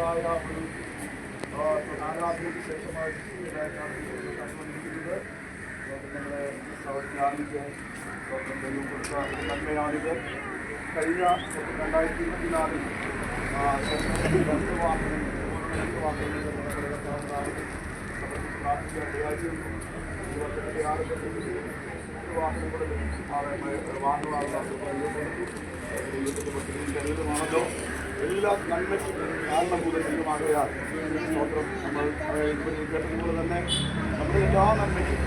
മനോഹരമായ ഒരു ആരാധനയ്ക്ക് ശേഷമായിട്ടാണ് കണ്ടുകൊണ്ടിരിക്കുന്നത്. നമ്മളെ ധ്യാനിച്ച് ദൈവം കൊടുത്ത നന്മയാണിത്. കഴിഞ്ഞ 2024 രണ്ട് വാഹനങ്ങൾ പ്രാർത്ഥിക്കാൻ ഇടയാക്കിയിരുന്നു. 26 വാഹനങ്ങളിൽ വാഹനമാണല്ലോ ശരീരമാണല്ലോ എല്ലാ നന്മയ്ക്കും കാരണഭൂതം ദൈവമാകയാൽ സ്തോത്രം. നമ്മൾ കേട്ടതുപോലെ തന്നെ നമ്മുടെ എല്ലാ നന്മയ്ക്കും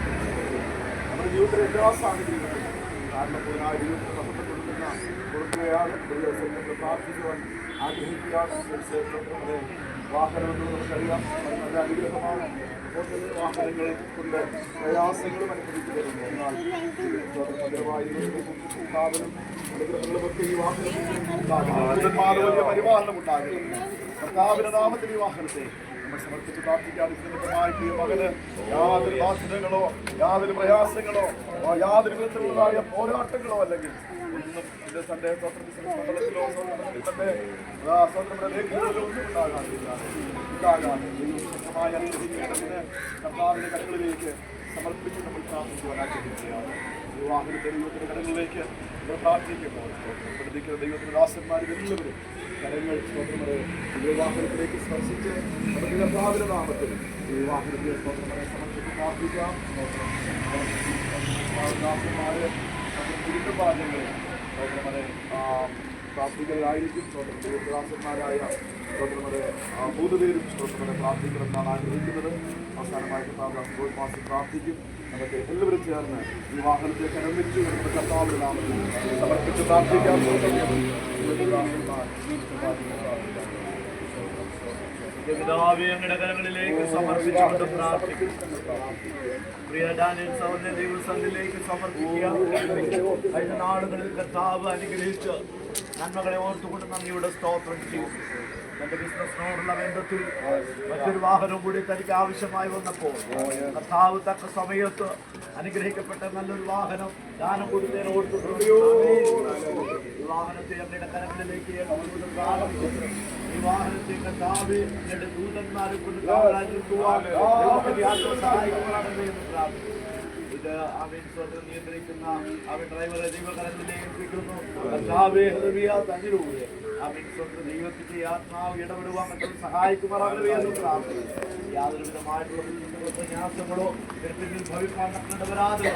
നമ്മുടെ ജീവിതത്തിലെ എല്ലാ സാഹചര്യങ്ങളിലും കാരണഭൂതനായ ജീവിതത്തിൽ നമുക്ക് കൊടുക്കുകയാണ്. ദൈവസന്നിധിയിൽ പ്രാർത്ഥിക്കുവാൻ ആഗ്രഹിക്കുകയാണ്. നമ്മുടെ വാഹനമെന്ന് നമുക്കറിയാം നല്ല അനുഗ്രഹമാണ്. വാഹനങ്ങൾ കൊണ്ട് പ്രയാസങ്ങളും അനുഭവിച്ചു വരുന്നു. എന്നാൽ ഭദ്രമായി സ്ഥാപനം അനുഗ്രഹങ്ങളുമൊക്കെ ഈ വാഹനത്തിൽ വലിയ പരിപാലനം ഉണ്ടാകുന്നു. കർത്താവിന്റെ നാമത്തിൽ ഈ വാഹനത്തെ നമ്മൾ സമർപ്പിച്ച് പ്രാർത്ഥിക്കാതെ ഇതിന്റെ മകന് യാതൊരു ബാധ്യതകളോ യാതൊരു പ്രയാസങ്ങളോ യാതൊരു വിധത്തിലുള്ളതായ പോരാട്ടങ്ങളോ അല്ലെങ്കിൽ ഒന്നും തന്റെ മണ്ഡലത്തിലോ തന്റെ സ്വതന്ത്ര ലേഖകളിലോ ഒന്നും ഉണ്ടാകാതെ ശക്തമായി അനുഗ്രഹിക്കേണ്ടതിന് കർത്താവിന്റെ കരങ്ങളിലേക്ക് സമർപ്പിച്ച് നമ്മൾ പ്രാർത്ഥിക്കുവാൻ ആഗ്രഹിക്കുകയാണ്. വിവാഹത്തിന്റെ ദൈവത്തിന്റെ കരങ്ങളിലേക്ക് നമ്മൾ പ്രാർത്ഥിക്കുമ്പോൾ പ്രതിക്കുന്ന ദൈവത്തിന്റെ ദാസന്മാരും എല്ലാവരും കരങ്ങൾ സ്വതന്ത്രരെ വിവാഹത്തിലേക്ക് സ്പർശിച്ച് നമ്മുടെ കർത്താവിന്റെ നാമത്തിൽ വിവാഹത്തിന്റെ സ്വതന്ത്രരെ സമർപ്പിച്ച് പ്രാർത്ഥിക്കാം. ദാസന്മാര് കുരുത്തപാഠങ്ങളെ സ്വതന്ത്രരെ പ്രാർത്ഥികളായിരിക്കും. ദാസന്മാരായ സ്വതന്ത്രരെ 3 പേരും സ്വതന്ത്രരെ പ്രാർത്ഥിക്കണമെന്നാണ് ആഗ്രഹിക്കുന്നത്. അവസാനമായിട്ട് മാസം പ്രാർത്ഥിക്കും. നമുക്ക് എല്ലാവരും ചേർന്ന് ഈ വാഹനത്തെ കരമിച്ചു നമ്മുടെ കർത്താവിന്റെ നാമത്തിൽ സമർപ്പിച്ച് പ്രാർത്ഥിക്കാം. കരങ്ങളിലേക്ക് സമർപ്പിച്ചുകൊണ്ട് പ്രാർത്ഥിക്കും. പ്രിയ ഡാനിയൽ സഹോദരനെ ദൈവസന്നിധിയിലേക്ക് സമർപ്പിക്കുക. കഴിഞ്ഞ നാളുകളിൽ കർത്താവ് അനുഗ്രഹിച്ച് നന്മകളെ ഓർത്തുകൊണ്ട് നന്ദിയുടെ സ്തോത്രം ചെയ്യും. തന്റെ ബിസിനസ്സിനോടുള്ള ബന്ധത്തിൽ മറ്റൊരു വാഹനം കൂടി തനിക്ക് ആവശ്യമായി വന്നപ്പോൾ കർത്താവ് തക്ക സമയത്ത് അനുഗ്രഹിക്കപ്പെട്ട നല്ലൊരു വാഹനം ദാനം കൊടുത്തതിന് ഓർത്തുകൊണ്ട് ഈ വാഹനത്തെ ഞങ്ങളുടെ കരങ്ങളിലേക്ക് ഈ വാഹനത്തെ കർത്താവ് ഞങ്ങളുടെ ദൂതന്മാരെ കൊണ്ട് സഹായിക്കുവാണെന്ന് എന്ന് പ്രാർത്ഥിക്കുന്നു. ഇത് അവൻ സ്വന്തം നിയന്ത്രിക്കുന്ന അവൻ ഡ്രൈവറെ ദൈവകരങ്ങളിലേക്ക് ഏൽപ്പിക്കുന്നു. കർത്താവേ ഹൃദയ തന്നിലൂടെ അവൻ സ്വന്തം ദൈവത്തിന്റെ ആത്മാവ് ഇടപെടുവാൻ മറ്റും സഹായിക്കുമാറാകണമേ എന്ന് പ്രാർത്ഥിക്കുന്നു. യാതൊരു വിധമായിട്ടുള്ള പ്രയാസങ്ങളോ പിന്നിൽ ഭവിക്കാൻ കണ്ടവരാതെ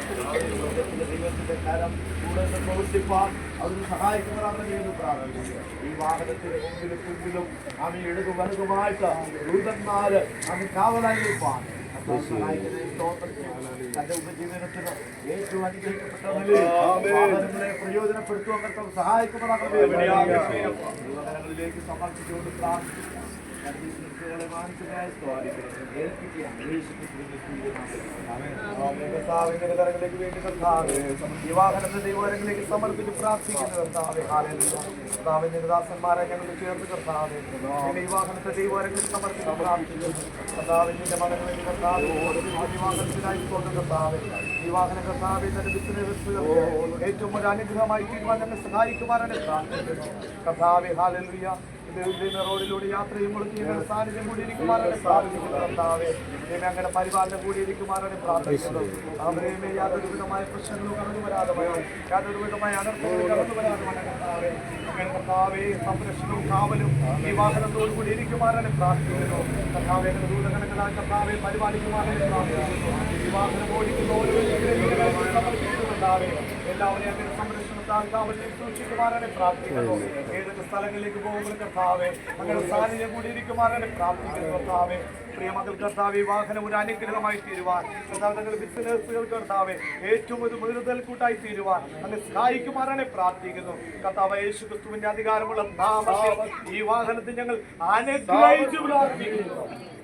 ദൈവത്തിന്റെ കരം കൂടുതൽ പ്രവർത്തിപ്പാൻ അവിടുന്ന് സഹായിക്കുമാറാകണമേ എന്ന് പ്രാർത്ഥിക്കുന്നു. ഈ വാഹനത്തിന് മുമ്പിലും പിന്നിലും അവൻ ഇടതു വലതുമായിട്ട് ദൂതന്മാര് അവൻ കാവലായി നിൽപ്പാൻ തന്റെ ഉപജീവനത്തിന് ഏറ്റവും അനുഗ്രഹിക്കപ്പെട്ടവരെ പ്രയോജനപ്പെടുത്തുവാൻ കർത്താവ് സഹായിക്കുമാറാകണമേലേക്ക് സമർപ്പിച്ചുകൊണ്ട് പ്രാർത്ഥിക്കുന്നു. കരങ്ങളിലേക്ക് വേണ്ടി കർത്താവേ ഈ വാഹനത്തെ ദൈവകരങ്ങളിലേക്ക് സമർപ്പിച്ച് പ്രാർത്ഥിക്കുന്നു. കർത്താവേ കർത്താവിന്റെ ദാസന്മാരെ ഞങ്ങൾ ചേർത്ത് കർത്താവേ ഈ വാഹനത്തെ ദൈവകരങ്ങളിൽ സമർപ്പിച്ച് പ്രാർത്ഥിക്കുന്നു. കർത്താവിന്റെ മകനുവേണ്ടി കർത്താവ് ഈ വാഹനത്തിനായിക്കൊണ്ട് കർത്താവേ ഈ വാഹന കർത്താവെ തന്റെ ബിസിനസ് ഏറ്റവും ഒരു അനുഗ്രഹമായി തീരുമാനം ഞങ്ങൾ സഹായിക്കുവാനാണ് പ്രാർത്ഥിക്കുന്നു. കർത്താവേ ഹല്ലേലൂയ. റോഡിലൂടെ യാത്ര ചെയ്യുമ്പോൾ സാന്നിധ്യം കൂടിയിരിക്കുമാറാണ് പ്രാർത്ഥിക്കുന്നത്. കർത്താവേ അങ്ങനെ പരിപാലനം കൂടിയിരിക്കുമാറാണ് പ്രാർത്ഥിക്കുന്നത്. അവരെയുമേ യാതൊരു വിധമായ പ്രശ്നങ്ങളും കടന്നു വരാതെ യാതൊരു വിധമായ അനർത്ഥങ്ങളും കടന്നു വരാതെ കർത്താവേ അങ്ങനെ കർത്താവേ സംരക്ഷണവും കാവലും ഈ വാഹനത്തോടു കൂടി ഇരിക്കുമാറാണ് പ്രാർത്ഥിക്കുന്നു. കർത്താവേ ദൂതകണങ്ങളാൽ കർത്താവെ പരിപാലിക്കുമാറാണ് പ്രാർത്ഥിക്കുന്നു. ഈ വാഹനം ഓടിക്കുന്ന ഓരോ സമർപ്പിക്കുന്നുണ്ടാവേ എല്ലാവരെയും അങ്ങനെ സംരക്ഷണത്താൽ കാവലിൽ സൂക്ഷിക്കുമാറാണ് പ്രാർത്ഥിക്കുന്നു. ഏതൊക്കെ സ്ഥലങ്ങളിലേക്ക് പോകുമ്പോൾ കർത്താവെ അങ്ങനെ സാന്നിധ്യം കൂടി ഇരിക്കുമാറാണ് പ്രാർത്ഥിക്കുന്നു. കർത്താവെ പ്രിയ മകൾ കർത്താവെ വാഹനം ഒരു അനുഗ്രഹമായി തീരുവാൻ കർത്താവ് ബിസിനസ്സുകൾ കർത്താവെ ഏറ്റവും ഒരു മുതൽ കൂട്ടായി തീരുവാൻ അങ്ങനെ സഹായിക്കുമാറാണ് പ്രാർത്ഥിക്കുന്നു. കർത്താവ് യേശു ക്രിസ്തുവിന്റെ അധികാരമുള്ള നാമത്തിൽ ഈ വാഹനത്തിൽ ഞങ്ങൾ അനുഗ്രഹിച്ചു പ്രാർത്ഥിക്കുന്നു.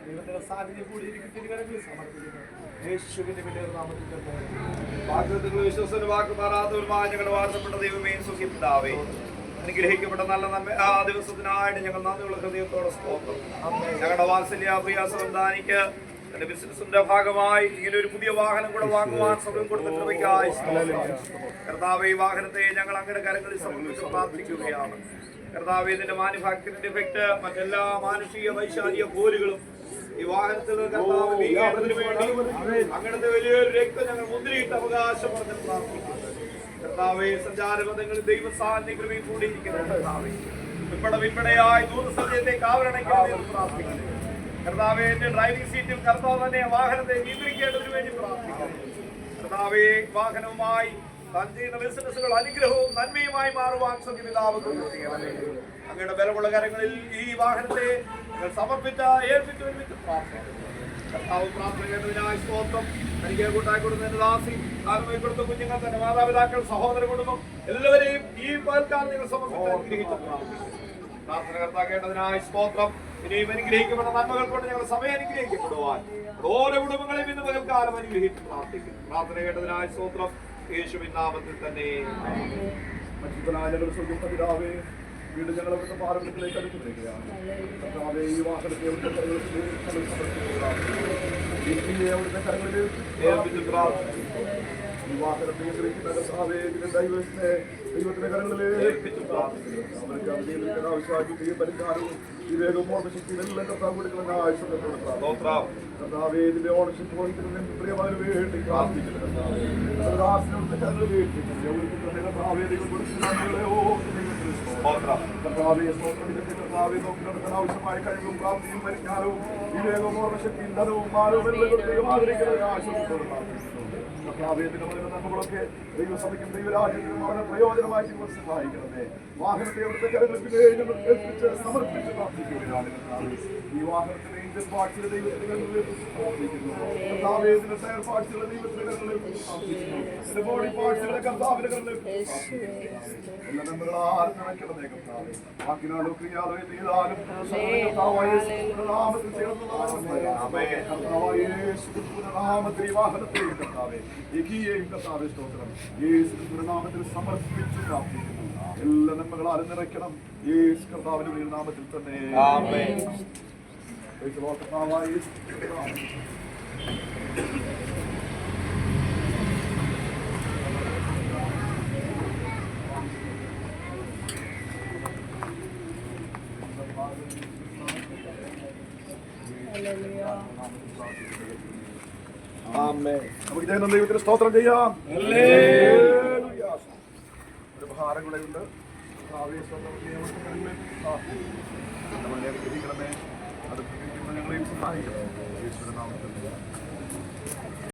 ദൈവത്തിന്റെ സാന്നിധ്യം കൂടി ഇരിക്കുന്നതിന് സമർപ്പിക്കുന്നു. യേശുവിന്റെ വലിയ നാമത്തിൽ വാക്ക് മാറാത്തവരുമായി ഞങ്ങളുടെ വാഴ്ത്തപ്പെട്ട ദൈവമേ സുഖിപ്പിതാവേ അനുഗ്രഹിക്കപ്പെട്ട നല്ല ആ ദിവസത്തിനായിട്ട് ഞങ്ങൾ നന്ദിയുള്ള ഹൃദയത്തോടെ സ്തോത്രം. ഞങ്ങളുടെ വാത്സല്യ പ്രിയ സന്താനിക്ക് എന്റെ ബിസിനസിന്റെ ഭാഗമായി ഇങ്ങനെ ഒരു പുതിയ വാഹനം കൂടെ വാങ്ങുവാൻ സമയം കൊടുത്തിട്ടുള്ളവയ്ക്കായി കർത്താവേ, ഈ വാഹനത്തെ ഞങ്ങൾ അങ്ങയുടെ കരങ്ങളിൽ സമർപ്പിച്ച് പ്രാർത്ഥിക്കുകയാണ്. കർത്താവേ, ഇതിന്റെ മാനുഫാക്ചറിംഗ് ഡിഫക്റ്റ് മറ്റെല്ലാ മാനുഷിക വൈശാലിക പോലുകളും ഈ വാഹനത്തിൽ കർത്താവ് നീങ്ങേണ്ടതിന് വേണ്ടി അങ്ങനത്തെ വലിയൊരു രക്തം ഞങ്ങൾ മുദ്രയിട്ട് അവകാശം പറഞ്ഞ് പ്രാർത്ഥിക്കുന്നു. കർത്താവേ, സഞ്ചാരപഥങ്ങളിൽ ദൈവ സാന്നിധ്യം കൂടിയിരിക്കുന്നു. കർത്താവേ, വിപ്പടയായി ദൂരസമയത്തേക്ക് ആവരണയ്ക്ക് പ്രാർത്ഥിക്കുന്നു. കർത്താവേ, എന്റെ ഡ്രൈവിംഗ് സീറ്റിൽ കർത്താവ് തന്നെ വാഹനത്തെ നിയന്ത്രിക്കേണ്ടതിന് വേണ്ടി പ്രാർത്ഥിക്കുന്നു. കർത്താവേ, വാഹനവുമായി താൻ ചെയ്യുന്ന ബിസിനസ്സുകൾ അനുഗ്രഹവും നന്മയുമായി മാറുവാൻ സംവിധാവ് അങ്ങയുടെ ബലമുള്ള കരങ്ങളിൽ ഈ വാഹനത്തെ ഏൽപ്പിച്ചു പ്രാർത്ഥിക്കുന്നു. കർത്താവ് പ്രാർത്ഥന കേട്ടതിനായി സ്തോത്രം. എനിക്ക് കൂട്ടായി കൊടുത്ത ദാസി ആത്മീയ കൊടുത്ത കുഞ്ഞുങ്ങൾ തന്നെ മാതാപിതാക്കൾ സഹോദര കുടുംബം എല്ലാവരെയും ഈ പൽക്കാലം നിങ്ങൾ സമർപ്പിച്ച് അനുഗ്രഹിച്ചു പ്രാർത്ഥിക്കുന്നു. പ്രാർത്ഥന കേട്ടതിനായി സ്തോത്രം. ഇനിയും അനുഗ്രഹിക്കപ്പെട്ട നന്മകൾ കൊണ്ട് ഞങ്ങൾ സമയം അനുഗ്രഹിക്കപ്പെടുവാൻ ഓരോ കുടുംബങ്ങളെയും ഇന്ന് പകൽക്കാലം അനുഗ്രഹിച്ച് പ്രാർത്ഥിക്കുന്നു. പ്രാർത്ഥന കേട്ടതിനായി സ്തോത്രം. യേശുവിൻ നാമത്തിൽ തന്നെ. വീണ്ടും ഞങ്ങൾ അവിടുത്തെ പാരമ്പര്യത്തിലേക്ക് അടുത്തിരിക്കുകയാണ്. കർത്താവേ, ഈ വാഹനത്തെ അവിടുത്തെ കരങ്ങളിൽ ഏൽപ്പിച്ച് പ്രാർത്ഥിക്കുന്നു. ഈ വാഹനത്തെ നിയന്ത്രിക്കുന്ന കർത്താവേ, ദൈവത്തിന്റെ കരങ്ങളിൽ ഏൽപ്പിച്ച് പ്രാർത്ഥിക്കുന്നു. അവർക്ക് അവധിയിൽ ആവശ്യമാക്കി പരിഹാരവും വിവേകവും ഓർമ്മശക്തിയും എല്ലാം കർത്താവ് കൊടുക്കുന്ന ആവശ്യപ്പെട്ടു. കർത്താവേ, ഇതിന്റെ ഓണർഷിപ്പ് വഹിക്കുന്ന പ്രിയമാര് വേണ്ടി പ്രാർത്ഥിക്കുന്നു. കർത്താവേ, കരങ്ങളിൽ ഏൽപ്പിക്കുന്നു. കർത്താവേ, ദൈവം കൊടുക്കുന്ന കർത്താവെ നോക്കി നടക്കാൻ ആവശ്യമായ കഴിവും പ്രാപ്തിയും പരിജ്ഞാനവും വിവേകവും ഓർമ്മശക്തിയും ധനവും മാനവും എല്ലാം ആഗ്രഹിക്കുന്ന ആശംസ നമ്മളൊക്കെ ദൈവസഭയ്ക്കും ദൈവരാജ്യത്തിനും അവരെ പ്രയോജനമായി സഹായിക്കണമേ. വാഹനത്തെ അവിടുത്തെ കരങ്ങളിൽ ഏൽപ്പിച്ച് സമർപ്പിച്ച് പ്രാർത്ഥിക്കുകയാണ്. ഈ വാഹനത്തിന്റെ ഇന്ത്യൻ പാർട്ടിയുടെ ദൈവത്തിന്റെ കർത്താവേദിന്റെ ടയർ പാർട്ടിയുടെ ദൈവത്തിന്റെ കരങ്ങളിൽ ബോഡി പാർട്ടിയുടെ കർത്താവിന്റെ കരങ്ങളിൽ എല്ലാ നമ്മളാരും നടക്കണമേ. കർത്താവേ, വാക്കിനാലോ ക്രിയാലോ ചെയ്താലും നാമത്തിൽ നാമത്തിൽ ഈ വാഹനത്തെയും കർത്താവേ യേയും കർത്താവേ സ്തോത്രം യേശുവിന്റെ നാമത്തിൽ സമർപ്പിച്ചു പ്രാർത്ഥിക്കുന്നു. എല്ലാ നന്മകളാലും നിറയ്ക്കണം യേശു കർത്താവിന്റെ നാമത്തിൽ തന്നെ. കർത്താവായ നമുക്ക് ദൈവത്തിന് സ്തോത്രം ചെയ്യാം. ഒരു ഭാരങ്ങളുണ്ട്. അനുഗ്രഹിക്കണമേ. അത് ഞങ്ങളെയും സഹായിക്കണം. യേശുവിന്റെ നാമത്തിൽ